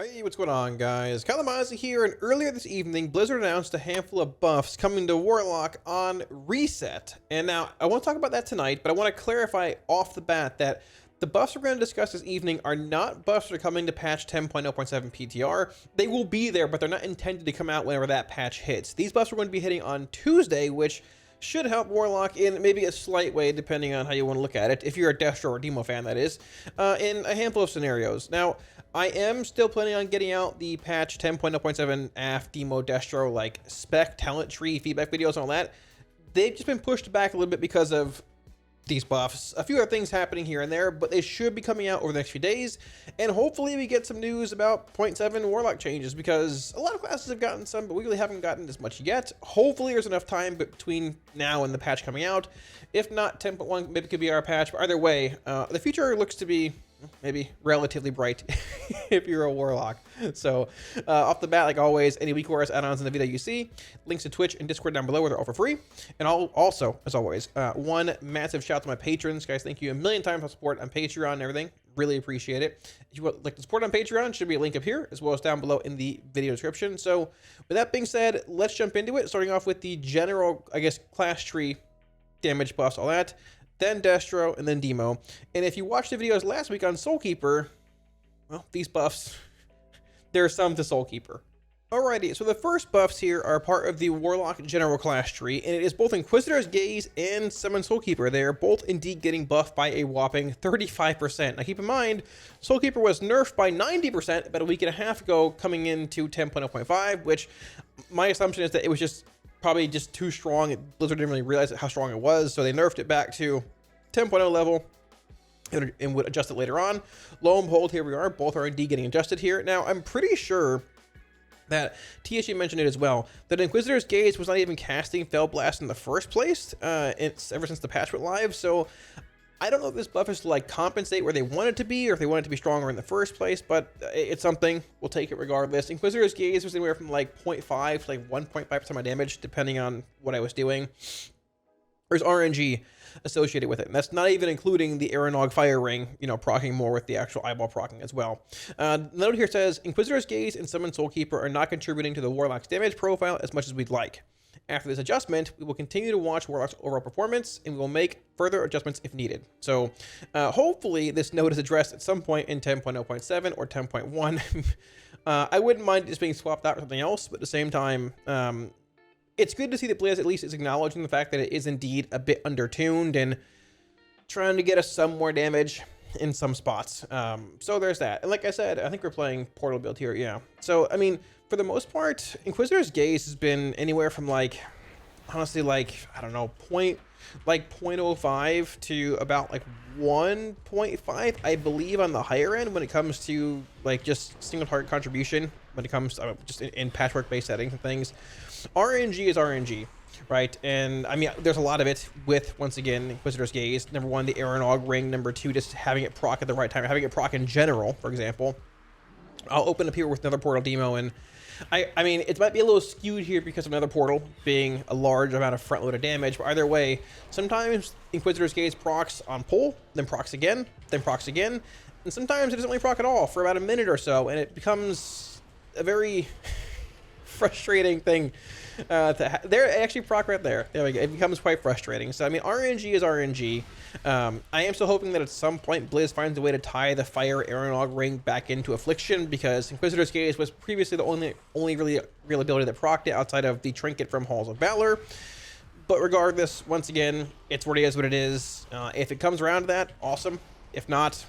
Hey, what's going on, guys? Kalamazi here, and earlier this evening, Blizzard announced a handful of buffs coming to Warlock on Reset. And now, I won't talk about that tonight, but I want to clarify off the bat that the buffs we're going to discuss this evening are not buffs that are coming to patch 10.0.7 PTR. They will be there, but they're not intended to come out whenever that patch hits. These buffs are going to be hitting on Tuesday, which should help Warlock in maybe a slight way, depending on how you want to look at it, if you're a Destro or Demo fan, that is, in a handful of scenarios. Now, I am still planning on getting out the patch 10.0.7 AF Demo Destro, like, spec, talent tree, feedback videos, and all that. They've just been pushed back a little bit because of these buffs. A few other things happening here and there, but they should be coming out over the next few days, and hopefully we get some news about 0.7 Warlock changes, because a lot of classes have gotten some, but we really haven't gotten as much yet. Hopefully there's enough time between now and the patch coming out. If not, 10.1 maybe could be our patch, but either way, the future looks to be maybe relatively bright if you're a Warlock. So off the bat, like always, any week warriors add-ons in the video you see, links to Twitch and Discord down below where they're all for free. And I'll also, as always, one massive shout out to my patrons. Guys, thank you a million times for support on Patreon and everything. Really appreciate it. If you would like to support on Patreon, should be a link up here as well as down below in the video description. So with that being said, let's jump into it, starting off with the general, I guess, class tree damage buffs, all that, then Destro, and then Demo. And if you watched the videos last week on Soulkeeper, well, these buffs, there are some to Soulkeeper. Alrighty, so the first buffs here are part of the Warlock general class tree, and it is both Inquisitor's Gaze and Summon Soulkeeper. They are both indeed getting buffed by a whopping 35%. Now keep in mind, Soulkeeper was nerfed by 90% about a week and a half ago, coming into 10.0.5, which my assumption is that it was just probably just too strong. Blizzard didn't really realize how strong it was, so they nerfed it back to 10.0 level and would adjust it later on. Lo and behold, here we are. Both are indeed getting adjusted here. Now, I'm pretty sure that THG mentioned it as well, that Inquisitor's Gaze was not even casting Fell Blast in the first place. It's ever since the patch went live, so I don't know if this buff is to like compensate where they want it to be, or if they want it to be stronger in the first place, but it's something. We'll take it regardless. Inquisitor's Gaze was anywhere from like 0.5 to like 1.5% of my damage, depending on what I was doing. There's RNG associated with it, and that's not even including the Aeronog Fire Ring, you know, proccing more with the actual eyeball proccing as well. The note here says, Inquisitor's Gaze and Summon Soulkeeper are not contributing to the Warlock's damage profile as much as we'd like. After this adjustment, we will continue to watch Warlock's overall performance, and we will make further adjustments if needed. So hopefully this note is addressed at some point in 10.0.7 or 10.1. I wouldn't mind just being swapped out for something else, but at the same time, it's good to see that Blizz at least is acknowledging the fact that it is indeed a bit undertuned and trying to get us some more damage in some spots. So there's that. And like I said, I think we're playing Portal build here, yeah. So, I mean, for the most part, Inquisitor's Gaze has been anywhere from like, honestly, like, I don't know, 0.05 to about like 1.5, I believe, on the higher end when it comes to like just single target contribution, when it comes to just in patchwork based settings and things. RNG is RNG, right? And I mean, there's a lot of it with, once again, Inquisitor's Gaze. Number one, the Aeronog Ring. Number two, just having it proc at the right time, having it proc in general, for example. I'll open up here with another Portal demo, and I mean, it might be a little skewed here because of another Portal being a large amount of front-loaded damage, but either way, sometimes Inquisitor's Gaze procs on pull, then procs again, and sometimes it doesn't really proc at all for about a minute or so, and it becomes a very frustrating thing they're actually proc right there. There we go. It becomes quite frustrating. So I mean, RNG is RNG. I am still hoping that at some point Blizz finds a way to tie the Fire Aeronog Ring back into Affliction, because Inquisitor's Gaze was previously the only really real ability that procced it outside of the Trinket from Halls of Valor. But regardless, once again, it's what it is. What it is. If it comes around to that, awesome. If not,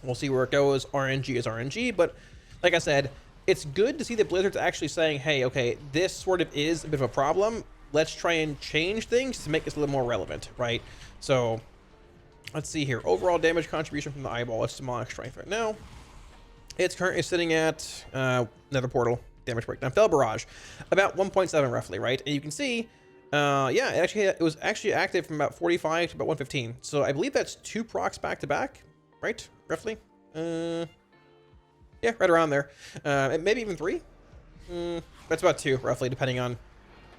we'll see where it goes. RNG is RNG. But like I said, it's good to see that Blizzard's actually saying, hey, okay, this sort of is a bit of a problem. Let's try and change things to make this a little more relevant, right? So let's see here. Overall damage contribution from the eyeball. It's demonic strength right now. It's currently sitting at Nether Portal damage breakdown. Fell Barrage, about 1.7 roughly, right? And you can see, yeah, it was actually active from about 45 to about 115. So I believe that's 2 procs back to back, right? Roughly. Yeah, right around there. Maybe even 3. That's about 2, roughly, depending on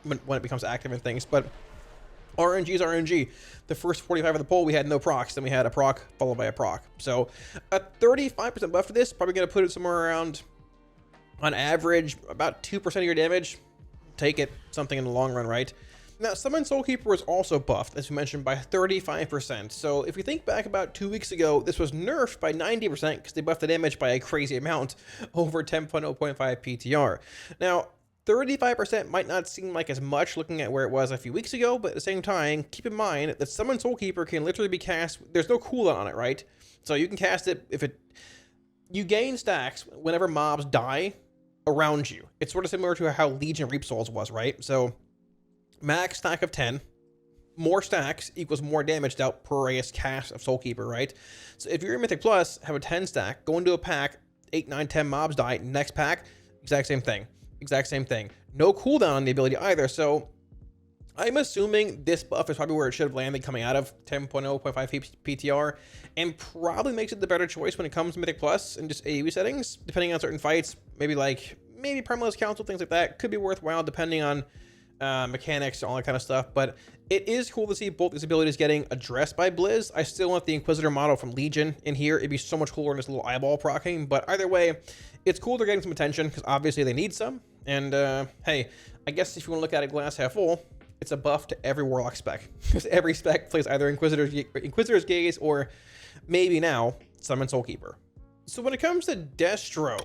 when it becomes active and things. But RNG is RNG. The first 45 of the poll, we had no procs. Then we had a proc followed by a proc. So a 35% buff to this, probably going to put it somewhere around, on average, about 2% of your damage. Take it, something in the long run, right? Now, Summon Soulkeeper was also buffed, as we mentioned, by 35%. So if you think back about 2 weeks ago, this was nerfed by 90% because they buffed the damage by a crazy amount over 10.0.5 PTR. Now, 35% might not seem like as much looking at where it was a few weeks ago, but at the same time, keep in mind that Summon Soulkeeper can literally be cast. There's no cooldown on it, right? So you can cast it you gain stacks whenever mobs die around you. It's sort of similar to how Legion Reap Souls was, right? So max stack of 10, more stacks equals more damage dealt per I guess cast of Soulkeeper, right? So if you're in Mythic Plus, have a 10 stack, go into a pack, 8, 9, 10 mobs die, next pack, exact same thing. Exact same thing. No cooldown on the ability either. So I'm assuming this buff is probably where it should have landed coming out of 10.0.5 PTR, and probably makes it the better choice when it comes to Mythic Plus and just AoE settings, depending on certain fights. Maybe Primalist Council, things like that could be worthwhile depending on mechanics, all that kind of stuff. But it is cool to see both these abilities getting addressed by Blizz. I still want the Inquisitor model from Legion in here. It'd be so much cooler than this little eyeball procking, but either way, it's cool they're getting some attention because obviously they need some. And hey, I guess if you want to look at it glass half full, it's a buff to every Warlock spec, because every spec plays either Inquisitor's Gaze or maybe now Summon Soulkeeper. So when it comes to Destro,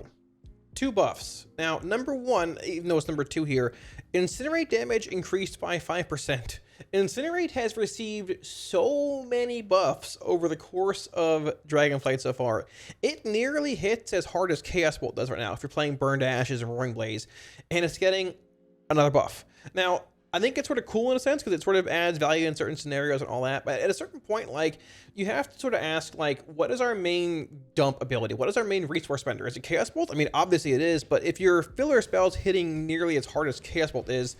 2 buffs. Now, number 1, even though it's number 2 here, Incinerate damage increased by 5%. Incinerate has received so many buffs over the course of Dragonflight so far. It nearly hits as hard as Chaos Bolt does right now if you're playing Burned Ashes and Roaring Blaze, and it's getting another buff. Now, I think it's sort of cool in a sense because it sort of adds value in certain scenarios and all that, but at a certain point, like, you have to sort of ask, like, what is our main dump ability? What is our main resource spender? Is it Chaos Bolt? I mean, obviously it is, but if your filler spell's hitting nearly as hard as Chaos Bolt is,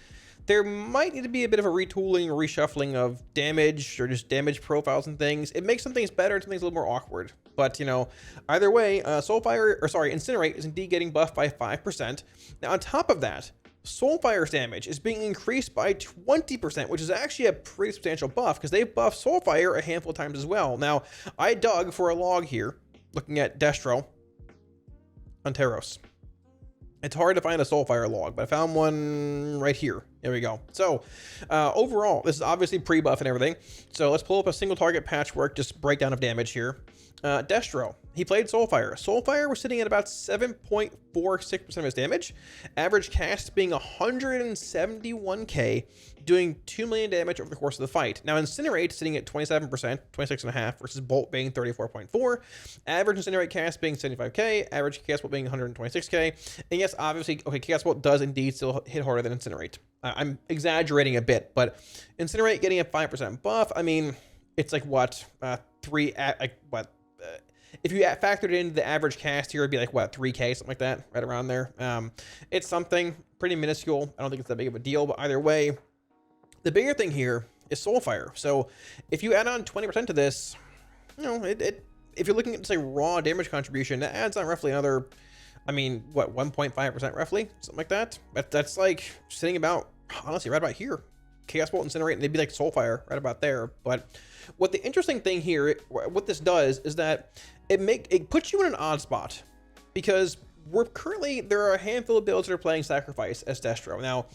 there might need to be a bit of a retooling or reshuffling of damage or just damage profiles and things. It makes some things better and some things a little more awkward. But, you know, either way, Incinerate is indeed getting buffed by 5%. Now, on top of that, Soulfire's damage is being increased by 20%, which is actually a pretty substantial buff because they've buffed Soulfire a handful of times as well. Now, I dug for a log here, looking at Destro on Taros. It's hard to find a Soulfire log, but I found one right here. There we go. So, overall, this is obviously pre-buff and everything. So let's pull up a single target patchwork, just breakdown of damage here. Destro, he played Soulfire. Soulfire was sitting at about 7.46% of his damage. Average cast being 171k, doing 2 million damage over the course of the fight. Now, Incinerate sitting at 27%, 26.5%, versus Bolt being 34.4. Average Incinerate cast being 75k. Average Chaos Bolt being 126k. And yes, obviously, okay, Chaos Bolt does indeed still hit harder than Incinerate. I'm exaggerating a bit, but Incinerate getting a 5% buff. I mean, it's like what, if you factored in the average cast here, it'd be like what, 3k, something like that, right around there. It's something pretty minuscule. I don't think it's that big of a deal, but either way, the bigger thing here is Soulfire. So if you add on 20% to this, you know, if you're looking at say raw damage contribution, that adds on roughly another, I mean, what, 1.5% roughly, something like that. That's like sitting about, honestly, right about here. Chaos Bolt, Incinerate, and they'd be like Soulfire right about there. But what the interesting thing here, what this does is that it puts you in an odd spot, because there are a handful of builds that are playing Sacrifice as Destro. Now,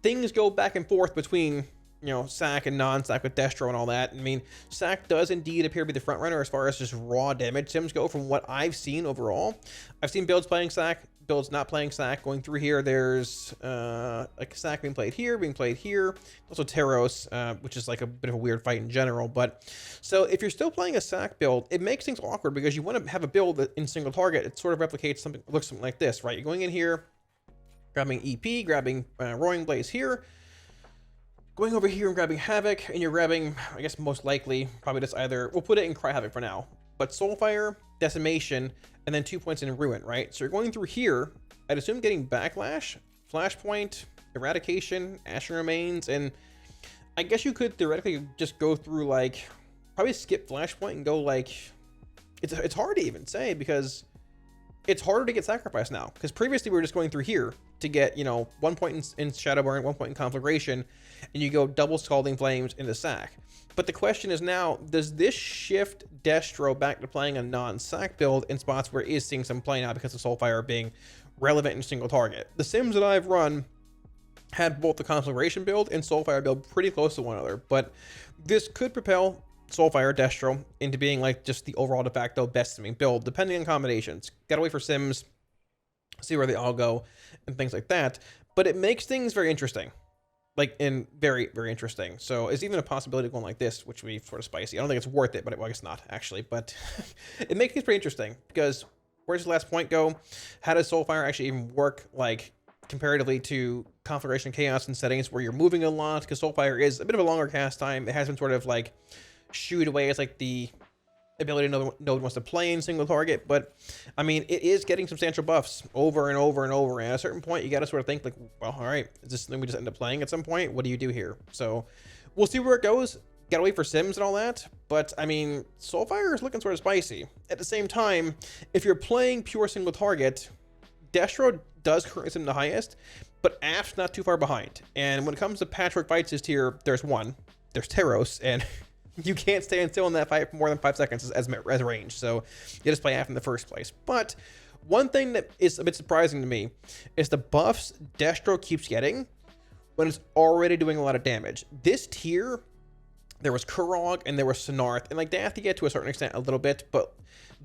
things go back and forth between, you know, Sac and non-Sac with Destro and all that. I mean, Sac does indeed appear to be the front runner as far as just raw damage sims go from what I've seen overall. I've seen builds playing Sac, builds not playing Sac. Going through here, there's like Sac being played here, also Taros, which is like a bit of a weird fight in general. But so if you're still playing a Sac build, it makes things awkward because you want to have a build that in single target, it sort of replicates something, looks something like this, right? You're going in here, grabbing EP, grabbing Roaring Blaze here, going over here and grabbing Havoc, and you're grabbing, I guess most likely, probably just either, we'll put it in Cry Havoc for now, but Soulfire, Decimation, and then 2 points in Ruin, right? So you're going through here, I'd assume getting Backlash, Flashpoint, Eradication, Ashen Remains, and I guess you could theoretically just go through, like, probably skip Flashpoint and go, like, it's hard to even say, because it's harder to get sacrifice now, because previously we were just going through here to get, 1 point in Shadowburn, 1 point in Conflagration, and you go double Scalding Flames into sack. But the question is now, does this shift Destro back to playing a non-sack build in spots where it is seeing some play now because of Soulfire being relevant in single target? The sims that I've run had both the Conflagration build and Soulfire build pretty close to one another, but this could propel Soulfire Destro into being like just the overall de facto best simming build, depending on combinations. Gotta wait for sims, see where they all go, and things like that. But it makes things very interesting, very, very interesting. So it's even a possibility of going like this, which would be sort of spicy. I don't think it's worth it, but well, I guess not actually. But it makes things pretty interesting, because where does the last point go? How does Soulfire actually even work, like comparatively to Conflagration Chaos and settings where you're moving a lot? Because Soulfire is a bit of a longer cast time. It has been sort of like shooed away as like the ability no one wants to play in single target, but I mean, it is getting substantial buffs over and over and over, and at a certain point you got to sort of think like, well, all right, is this something we just end up playing at some point? What do you do here? So we'll see where it goes. Gotta wait for sims and all that, but I mean, Soulfire is looking sort of spicy. At the same time, if you're playing pure single target, Destro does currently sim the highest, but Aft's not too far behind. And when it comes to patchwork fights this tier, there's Teros, and you can't stand still in that fight for more than 5 seconds as range, so you just play Aft in the first place. But one thing that is a bit surprising to me is the buffs Destro keeps getting when it's already doing a lot of damage. This tier, there was Kurog and there was Sonarth, and like they have to get to a certain extent a little bit, but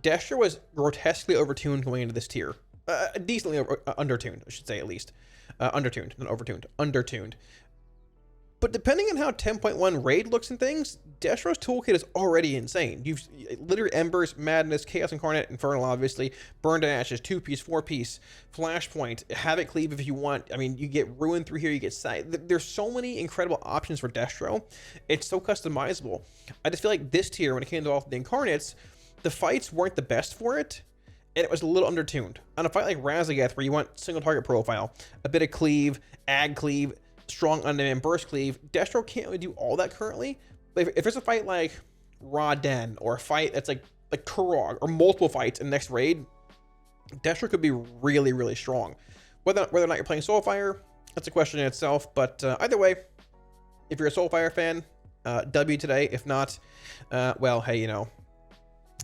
Destro was grotesquely overtuned going into this tier. Decently undertuned, I should say, at least. Undertuned, not overtuned. Undertuned. But depending on how 10.1 raid looks and things, Destro's toolkit is already insane. You've literally Embers, Madness, Chaos Incarnate, Infernal, obviously, Burn to Ashes, 2-piece, 4-piece, Flashpoint, Havoc Cleave if you want. I mean, you get Ruin through here, you get Sight. There's so many incredible options for Destro. It's so customizable. I just feel like this tier, when it came to all the Incarnates, the fights weren't the best for it, and it was a little undertuned. On a fight like Razageth, where you want single target profile, a bit of Cleave, Ag Cleave, strong undemand burst cleave, Destro can't really do all that currently. But if it's a fight like Raden, or a fight that's like Kurog, or multiple fights in the next raid, Destro could be really, really strong. Whether or not you're playing Soulfire, that's a question in itself. But either way, if you're a Soulfire fan, W today. If not, well, hey,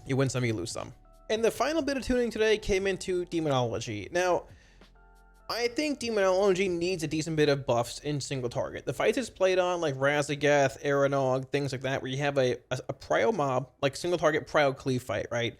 you win some, you lose some. And the final bit of tuning today came into Demonology. Now, I think Demonology needs a decent bit of buffs in single target. The fights it's played on, like Razageth, Aranog, things like that, where you have a prio mob, like single target prio cleave fight, right?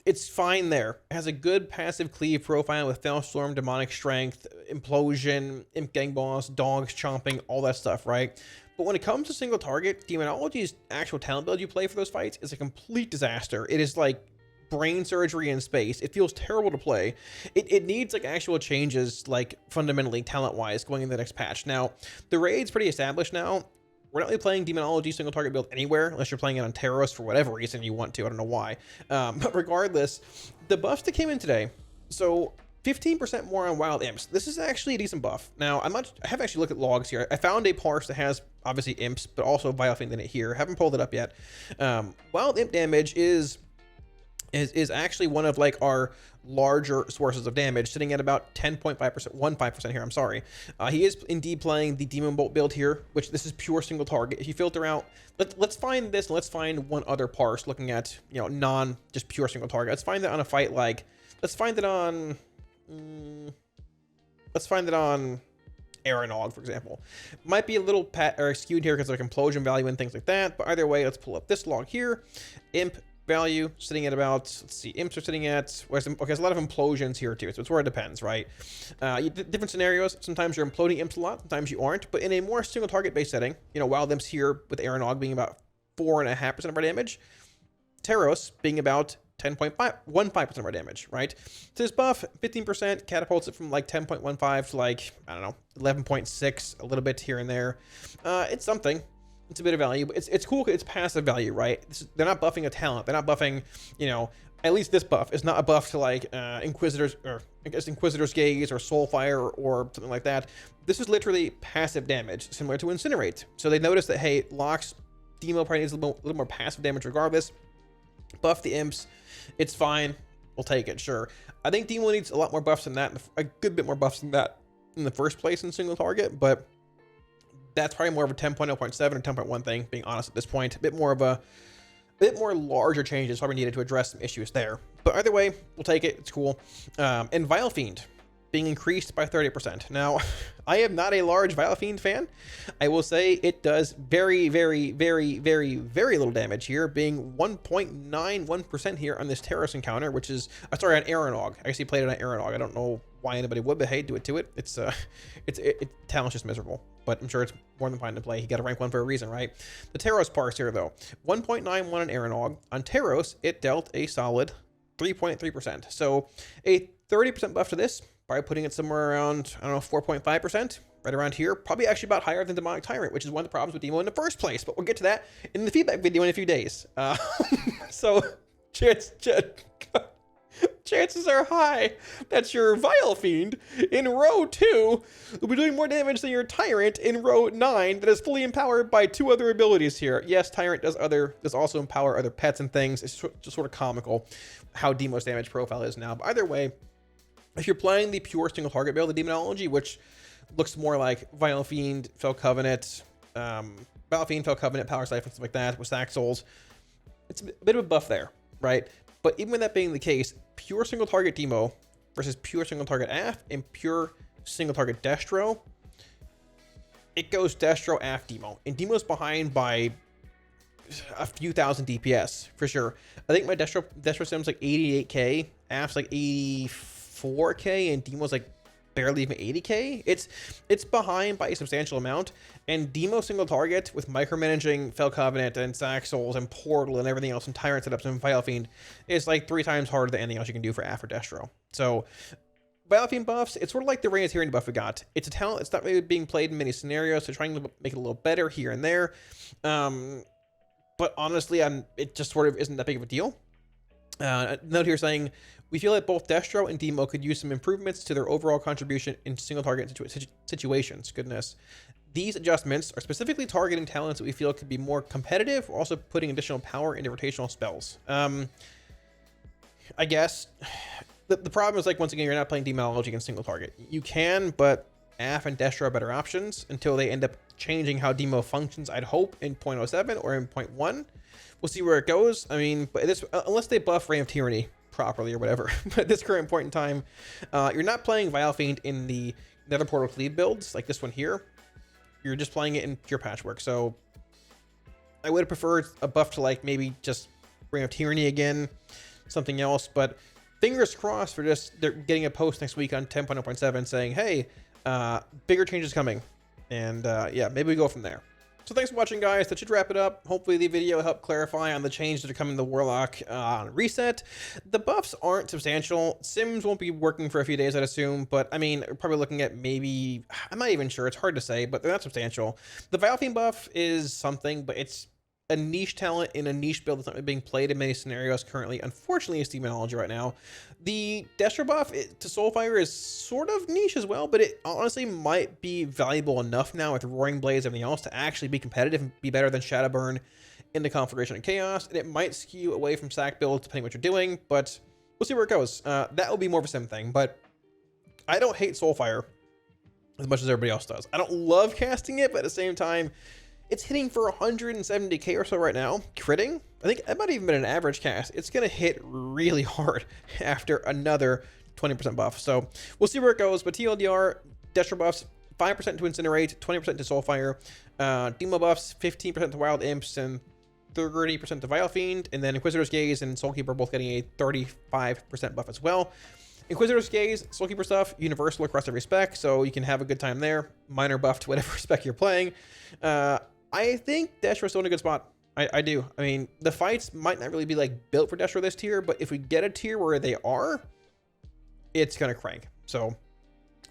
It's fine there. It has a good passive cleave profile with Fellstorm, Demonic Strength, Implosion, Imp Gang Boss, Dogs Chomping, all that stuff, right? But when it comes to single target, Demonology's actual talent build you play for those fights is a complete disaster. It is like brain surgery in space. It feels terrible to play. It needs like actual changes, like fundamentally talent wise, going into the next patch. Now the raid's pretty established now. We're not really playing Demonology single target build anywhere unless you're playing it on Teros for whatever reason you want to. I don't know why, but regardless, the buffs that came in today, so 15% more on wild imps. This is actually a decent buff. Now I haven't actually looked at logs here. I found a parse that has obviously imps but also Violfiend in it here. Haven't pulled it up yet. Wild imp damage is actually one of like our larger sources of damage, sitting at about 10.5%, 15% here, I'm sorry. He is indeed playing the Demon Bolt build here, which this is pure single target. If you filter out, let's find this, let's find one other parse looking at, non just pure single target. Let's find that on a fight like, let's find it on Aranog, for example. Might be a little skewed here because of like implosion value and things like that, but either way, let's pull up this log here. Imp value sitting at about, let's see, imps are sitting at, okay, there's a lot of implosions here too, so it's where it depends, right? Different scenarios. Sometimes you're imploding imps a lot, sometimes you aren't, but in a more single target based setting, wild imps here with Aranog being about 4.5% of our damage, Teros being about 10.15% of our damage, right? So this buff, 15%, catapults it from like 10.15 to like, I don't know, 11.6, a little bit here and there. It's something. It's a bit of value, but it's cool. It's passive value, right? They're not buffing a talent. They're not buffing, at least this buff is not a buff to like Inquisitors, or I guess Inquisitor's Gaze or Soulfire or something like that. This is literally passive damage, similar to Incinerate. So they noticed that, hey, Locks, Demo probably needs a little more passive damage regardless. Buff the imps. It's fine. We'll take it, sure. I think Demo needs a lot more buffs than that, a good bit more buffs than that in the first place in single target, but that's probably more of a 10.0.7 or 10.1 thing, being honest at this point. A bit more larger changes probably needed to address some issues there. But either way, we'll take it. It's cool. And Vile Fiend being increased by 30%. Now, I am not a large Vile Fiend fan. I will say it does very, very, very, very, very little damage here, being 1.91% here on this Terrace encounter, which is, sorry, on Aeronog. I actually played it on Aeronog. I don't know why anybody would, but hey, do it to it. It's talent's just miserable, but I'm sure it's more than fine to play. You got to rank 1 for a reason, right? The Taros parse here, though, 1.91 on Aeronog. On Taros, it dealt a solid 3.3%. So a 30% buff to this, probably putting it somewhere around, I don't know, 4.5%, right around here. Probably actually about higher than Demonic Tyrant, which is one of the problems with Demo in the first place, but we'll get to that in the feedback video in a few days. So chances are high that your Vile Fiend in row 2 will be doing more damage than your Tyrant in row 9 that is fully empowered by 2 other abilities here. Yes, Tyrant does also empower other pets and things. It's just sort of comical how Demo's damage profile is now. But either way, if you're playing the pure single target build of Demonology, which looks more like Vile Fiend, Fell Covenant, Vile Fiend, Fell Covenant, Power Siphon, stuff like that, with Sack Souls, it's a bit of a buff there, right? But even with that being the case, pure single target Demo versus pure single target AF and pure single target Destro, it goes Destro, AF, Demo. And Demo's behind by a few thousand DPS, for sure. I think my Destro sim's like 88k, AF's like 84k, and Demo's like barely even 80k. It's behind by a substantial amount, and Demo single target with micromanaging Fell Covenant and Sack Souls and Portal and everything else and Tyrant setups and Vile Fiend is like 3 times harder than anything else you can do for AF or Destro. So Vile Fiend buffs, it's sort of like the Reign of Tyranny buff we got. It's a talent, it's not really being played in many scenarios, so trying to make it a little better here and there. But honestly, it just sort of isn't that big of a deal. Note here saying, we feel that both Destro and Demo could use some improvements to their overall contribution in single target situations. Goodness. These adjustments are specifically targeting talents that we feel could be more competitive, also putting additional power into rotational spells. I guess the problem is, like, once again, you're not playing Demonology in single target. You can, but AF and Destro are better options until they end up changing how Demo functions, I'd hope, in 0.07 or in 0.1. We'll see where it goes. I mean, but this, unless they buff Reign of Tyranny properly or whatever, but at this current point in time, you're not playing Vile Fiend in the Nether Portal Cleave builds like this one here. You're just playing it in pure patchwork. So I would have preferred a buff to, like, maybe just Reign of Tyranny again, something else. But fingers crossed for they're getting a post next week on 10.0.7 saying, hey, bigger changes coming. And yeah, maybe we go from there. So thanks for watching, guys. That should wrap it up. Hopefully the video helped clarify on the changes that are coming to Warlock on reset. The buffs aren't substantial. Sims won't be working for a few days, I'd assume, but I mean, we're probably looking at maybe, I'm not even sure, it's hard to say, but they're not substantial. The Vile Fiend buff is something, but it's a niche talent in a niche build that's not really being played in many scenarios currently. Unfortunately, it's Demonology right now. The Destro buff to Soulfire is sort of niche as well, but it honestly might be valuable enough now with Roaring Blades and everything else to actually be competitive and be better than Shadowburn in the Conflagration and Chaos. And it might skew away from sack builds depending on what you're doing, but we'll see where it goes. That will be more of a sim thing, but I don't hate Soulfire as much as everybody else does. I don't love casting it, but at the same time, it's hitting for 170k or so right now, critting. I think it might even been an average cast. It's going to hit really hard after another 20% buff. So we'll see where it goes. But TLDR, Destro buffs, 5% to Incinerate, 20% to Soulfire. Demo buffs, 15% to Wild Imps, and 30% to Vile Fiend. And then Inquisitor's Gaze and Soulkeeper both getting a 35% buff as well. Inquisitor's Gaze, Soulkeeper stuff, universal across every spec, so you can have a good time there. Minor buff to whatever spec you're playing. I think Destro's still in a good spot. I do. I mean, the fights might not really be like built for Destro this tier, but if we get a tier where they are, it's gonna crank. So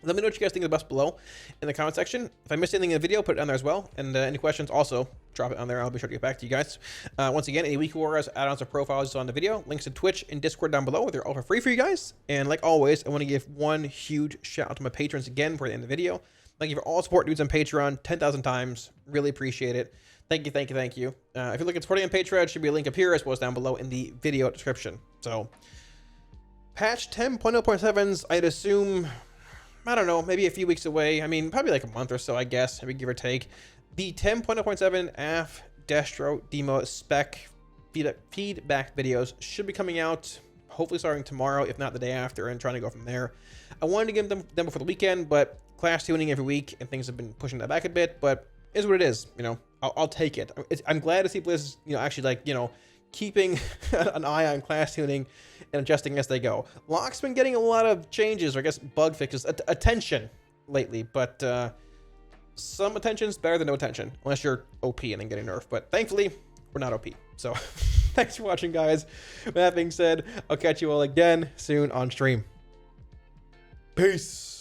let me know what you guys think of the buffs below in the comment section. If I missed anything in the video, put it down there as well. And any questions, also drop it on there. I'll be sure to get back to you guys. Once again, any weekly warriors, add-ons, or profiles is on the video. Links to Twitch and Discord down below. They're all for free for you guys. And like always, I want to give one huge shout out to my patrons again for the end of the video. Thank you for all support, dudes, on Patreon 10,000 times. Really appreciate it. Thank you, thank you, thank you. If you're looking at supporting on Patreon, should be a link up here as well as down below in the video description. So patch 10.0.7's, I'd assume, I don't know, maybe a few weeks away. I mean, probably like a month or so, I guess, maybe give or take. The 10.0.7 AF Destro demo spec feedback videos should be coming out hopefully starting tomorrow, if not the day after, and trying to go from there. I wanted to give them before the weekend, but class tuning every week and things have been pushing that back a bit, but it is what it is. You know, I'll take it. I'm glad to see Blizz, you know, actually, like, you know, keeping an eye on class tuning and adjusting as they go. Lock's been getting a lot of changes, or I guess bug fixes, attention lately, but some attention's better than no attention, unless you're OP and then getting nerfed. But thankfully, we're not OP. So thanks for watching, guys. With that being said, I'll catch you all again soon on stream. Peace.